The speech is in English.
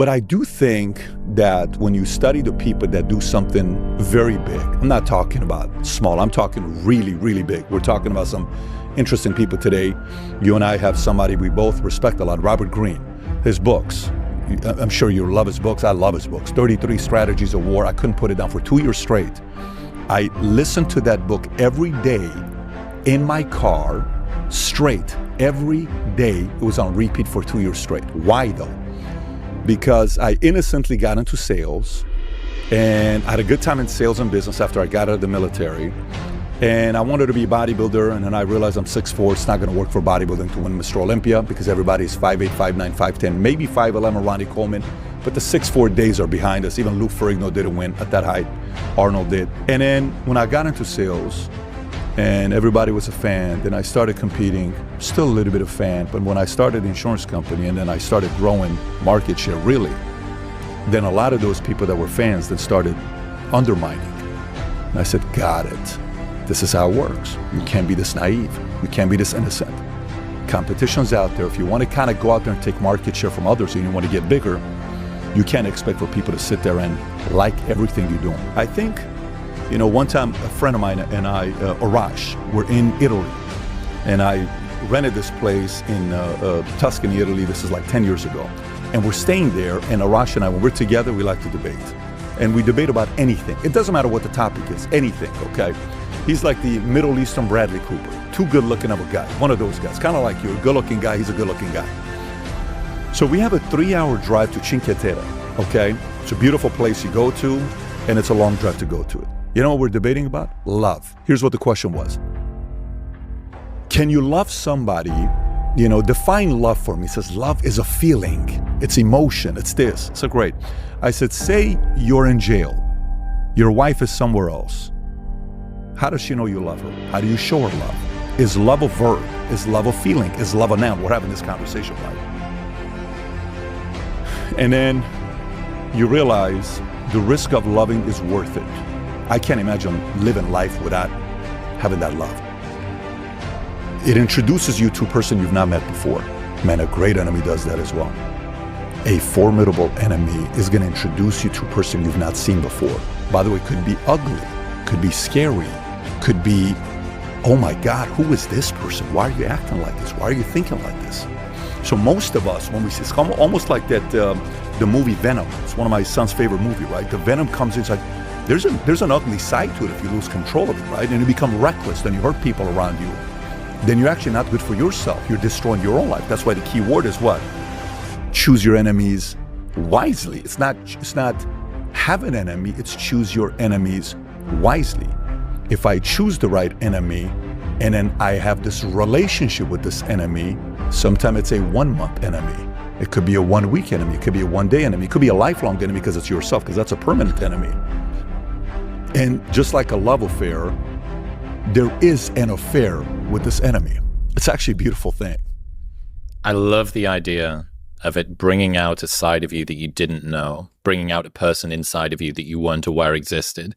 But I do think that when you study the people that do something very big, I'm not talking about small, I'm talking really, really big. We're talking about some interesting people today. You and I have somebody we both respect a lot, Robert Greene. His books, I'm sure you love his books. I love his books. 33 Strategies of War. I couldn't put it down for 2 years straight. I listened to that book every day in my car, straight, every day. It was on repeat for 2 years straight. Why though? Because I innocently got into sales, and I had a good time in sales and business after I got out of the military. And I wanted to be a bodybuilder, and then I realized I'm 6'4". It's not going to work for bodybuilding to win Mr. Olympia because everybody's 5'8", 5'9", 5'10", maybe 5'11", Ronnie Coleman. But the 6'4" days are behind us. Even Lou Ferrigno didn't win at that height. Arnold did. And then when I got into sales, and everybody was a fan, then I started competing, still a little bit of fan, but when I started the insurance company and then I started growing market share, really, then a lot of those people that were fans then started undermining. And I said, got it. This is how it works. You can't be this naive. You can't be this innocent. Competition's out there. If you want to kind of go out there and take market share from others and you want to get bigger, you can't expect for people to sit there and like everything you're doing. I think, one time a friend of mine and I, Arash, were in Italy, and I rented this place in Tuscany, Italy. This is like 10 years ago. And we're staying there, and Arash and I, when we're together, we like to debate. And we debate about anything. It doesn't matter what the topic is, anything, okay? He's like the Middle Eastern Bradley Cooper, too good looking of a guy, one of those guys, kind of like you, a good looking guy, he's a good looking guy. So we have a 3-hour drive to Cinque Terre, okay? It's a beautiful place you go to, and it's a long drive to go to it. You know what we're debating about? Love. Here's what the question was. Can you love somebody? Define love for me. He says, love is a feeling. It's emotion. It's this. So great. I said, say you're in jail. Your wife is somewhere else. How does she know you love her? How do you show her love? Is love a verb? Is love a feeling? Is love a noun? We're having this conversation, right? And then you realize the risk of loving is worth it. I can't imagine living life without having that love. It introduces you to a person you've not met before. Man, a great enemy does that as well. A formidable enemy is going to introduce you to a person you've not seen before. By the way, could be ugly, could be scary, could be, oh my God, who is this person? Why are you acting like this? Why are you thinking like this? So most of us, when we see, it's almost like that, the movie Venom. It's one of my son's favorite movie, right? The Venom comes in, it's like, there's an ugly side to it if you lose control of it, right? And you become reckless, then you hurt people around you. Then you're actually not good for yourself. You're destroying your own life. That's why the key word is what? Choose your enemies wisely. It's not have an enemy, it's choose your enemies wisely. If I choose the right enemy, and then I have this relationship with this enemy, sometimes it's a 1-month enemy. It could be a 1-week enemy. It could be a 1-day enemy. It could be a lifelong enemy because it's yourself, because that's a permanent enemy. And just like a love affair, there is an affair with this enemy. It's actually a beautiful thing. I love the idea of it bringing out a side of you that you didn't know, bringing out a person inside of you that you weren't aware existed.